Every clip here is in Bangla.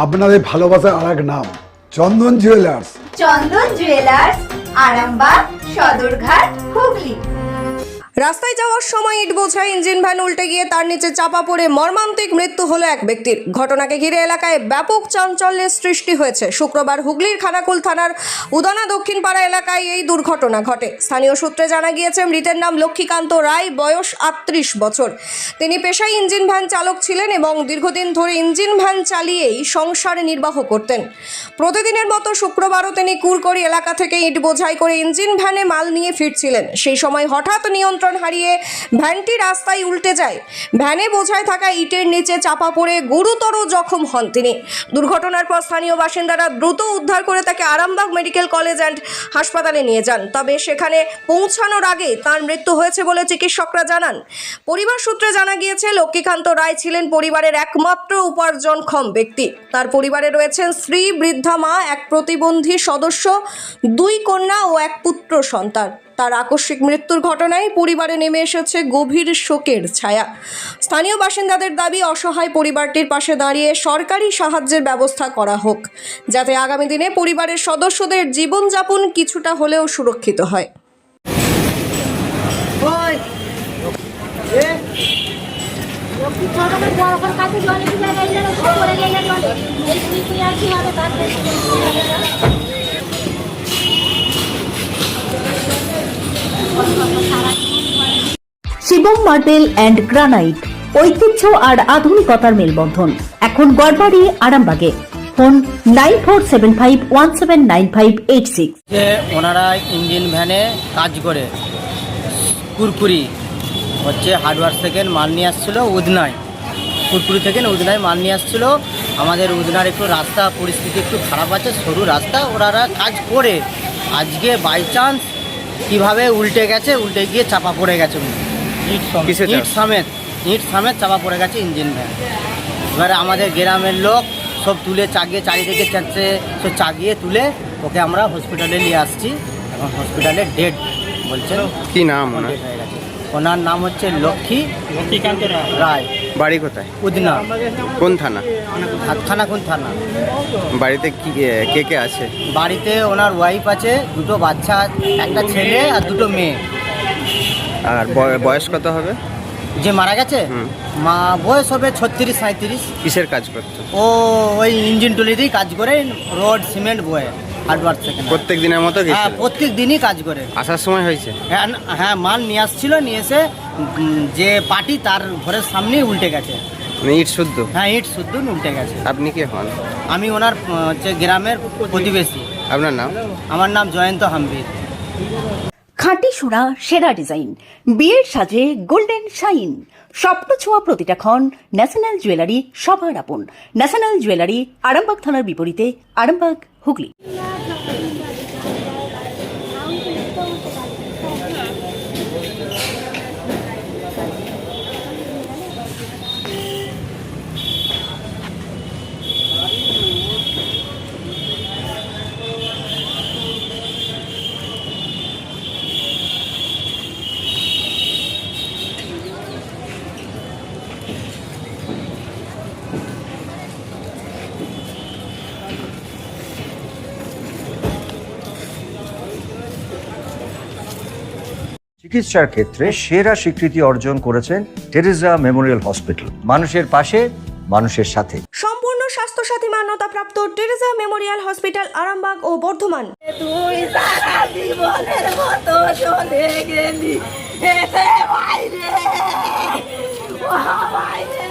আপনাদের ভালোবাসার আরেক নাম চন্দন জুয়েলার্স। চন্দন জুয়েলার্স, আরামবাগ, সদরঘাট, হুগলি। রাস্তায় যাওয়ার সময় ইট বোঝাই ইঞ্জিন ভ্যান উল্টে গিয়ে তার নিচে চাপা পড়ে মর্মান্তিক মৃত্যু হলো এক ব্যক্তির। ঘটনাকে ঘিরে এলাকায় ব্যাপক চাঞ্চল্যের সৃষ্টি হয়েছে। শুক্রবার হুগলির খানাকুল থানার উদানা দক্ষিণ পাড়া এলাকায় এই দুর্ঘটনা ঘটে। স্থানীয় সূত্রে জানা গিয়েছে, মৃতের নাম লক্ষ্মীকান্ত রায়, বয়স 38 বছর। তিনি পেশায় ইঞ্জিন ভ্যান চালক ছিলেন এবং দীর্ঘদিন ধরে ইঞ্জিন ভ্যান চালিয়েই সংসার নির্বাহ করতেন। প্রতিদিনের মতো শুক্রবারও তিনি কুরকড়ি এলাকা থেকে ইট বোঝাই করে ইঞ্জিন ভ্যানে মাল নিয়ে ফিরছিলেন। সেই সময় হঠাৎ নিয়ন্ত্রণ হারিয়ে ভ্যানটি রাস্তায় উল্টে যায়। ভ্যানে বোঝাই থাকা ইটের নিচে চাপা পড়ে গুরুতর জখম হন তিনি। দুর্ঘটনার পর স্থানীয় বাসিন্দারা দ্রুত উদ্ধার করে তাকে আরামবাগ মেডিকেল কলেজ অ্যান্ড হাসপাতালে নিয়ে যান। তবে সেখানে পৌঁছানোর আগে তার মৃত্যু হয়েছে বলে চিকিৎসকরা জানান। পরিবার সূত্রে জানা গিয়েছে, লক্ষ্মীকান্ত রায় ছিলেন পরিবারের একমাত্র উপার্জনক্ষম ব্যক্তি। তার পরিবারে রয়েছেন স্ত্রী, বৃদ্ধা মা, এক প্রতিবন্ধী সদস্য, 2 কন্যা ও এক পুত্র সন্তান। তার আকস্মিক মৃত্যুর ঘটনায় পরিবারে নেমে এসেছে গভীর শোকের ছায়া। স্থানীয় বাসিন্দাদের দাবি, অসহায় পরিবারটির পাশে দাঁড়িয়ে সরকারি সাহায্যের ব্যবস্থা করা হোক, যাতে আগামী দিনে পরিবারের সদস্যদের জীবনযাপন কিছুটা হলেও সুরক্ষিত হয়। শিবম মার্বেল অ্যান্ড গ্রানাইট, ঐতিহ্য আর আধুনিকতার মেলবন্ধন, এখন গড়বাড়ি, আরামবাগে। ফোন 9475179586। যে ওনারা ইঞ্জিন ভ্যানে কাজ করে কুরকুরি হার্ডওয়ার থেকে মাল নিয়ে আসছিল উদনায়, কুরকুরি থেকে উদনায় মাল নিয়ে আসছিল। আমাদের উদনার একটু রাস্তা পরিস্থিতি একটু খারাপ আছে, সরু রাস্তা। ওনারা কাজ করে আজকে বাই চান্স কীভাবে উল্টে গেছে, উল্টে গিয়ে চাপা পড়ে গেছে। ইট সমেত চাপা পড়ে গেছে ইঞ্জিন ভ্যান। এবারে আমাদের গ্রামের লোক সব তুলে চাগিয়ে, চারিদিকে চাচ্ছে, সব চাগিয়ে তুলে ওকে আমরা হসপিটালে নিয়ে আসছি। এখন হসপিটালে ডেড বলছেন। কি নাম ওনার? ওনার নাম হচ্ছে লক্ষ্মীকান্ত রায়। বাড়ি কোথায়? উদনা। কোন থানা? খানাকুল থানা। বাড়িতে কি কে কে আছে? বাড়িতে ওনার ওয়াইফ আছে, 2টো বাচ্চা, একটা ছেলে আর 2টো মেয়ে। আর বয়স কত হবে যে মারা গেছে? মা বয়স হবে 36-37। কিসের কাজ করতো? ও ওই ইঞ্জিন টুলিতেই কাজ করে, রোড সিমেন্ট বয়ে হার্ডওয়ার থেকে। প্রত্যেক দিনের মতো? হ্যাঁ, প্রত্যেক দিনই কাজ করে। আসার সময় হয়েছে? হ্যাঁ, মাল নিয়ে আসছিল, নিয়ে এসে যে পার্টি তার ঘরের সামনেই উল্টে গেছে। ইট শুদ্ধ? হ্যাঁ, ইট শুদ্ধ উল্টে গেছে। আপনি কে হন? আমি ওনার হচ্ছে গ্রামের প্রতিবেশী। আপনার নাম? আমার নাম জয়ন্ত হাম্বির। খাঁটি সোনা, সেরা ডিজাইন, বিয়ের সাজে গোল্ডেন শাইন, স্বপ্ন ছোঁয়া প্রতিটা ক্ষণ। ন্যাশনাল জুয়েলারি, সবার আপন। ন্যাশনাল জুয়েলারি, আরামবাগ থানার বিপরীতে, আরামবাগ, হুগলি। চিকিৎসার ক্ষেত্রে সেরা স্বীকৃতি অর্জন করেছেন টেরেজা মেমোরিয়াল হসপিটাল। মানুষের পাশে, মানুষের সাথে। সম্পূর্ণ স্বাস্থ্যসাথী মান্যতাপ্রাপ্ত টেরেজা মেমোরিয়াল হসপিটাল, আরামবাগ ও বর্ধমান। তুই সারা জীবনের মতো চলে গেলি, এতে বাইরে বাইরে।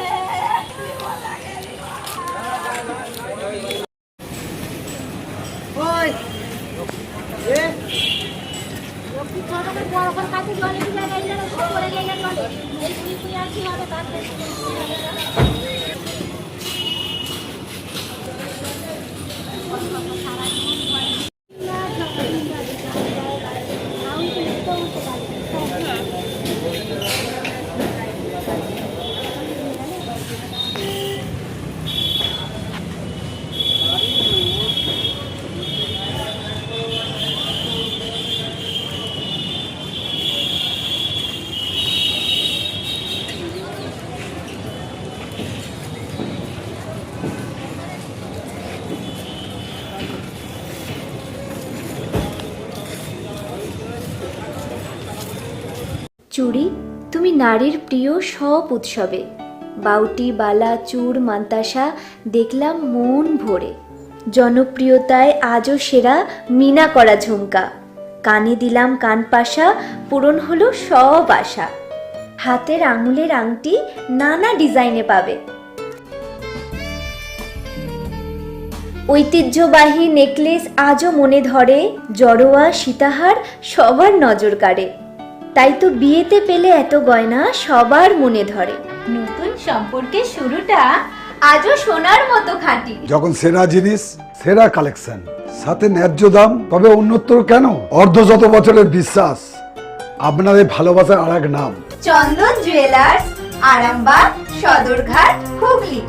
চুড়ি তুমি নারীর প্রিয় সব উৎসবে, বাউটি বালা চূড় মান্তাসা দেখলাম মন ভরে। জনপ্রিয়তায় আজও সেরা মিনা করা ঝুমকা, কানে দিলাম কানপাশা, পূরণ হলো সব আশা। হাতের আঙুলের আংটি নানা ডিজাইনে পাবে, ঐতিহ্যবাহী নেকলেস আজও মনে ধরে, জড়োয়া সীতাহার সবার নজর কাড়ে। তাই তো বিয়েতে পেলে এত গয়না সবার মনে ধরে। নতুন সম্পর্কের শুরুটা আজও সোনার মতো খাঁটি। যখন সেরা জিনিস, সেরা কালেকশন, সাথে ন্যায্য দাম, তবে উন্নতর কেন? অর্ধশত বছরের বিশ্বাস, আপনাদের ভালোবাসার আর এক নাম। চন্দন জুয়েলার্স, আরামবাগ, সদরঘাট, হুগলি।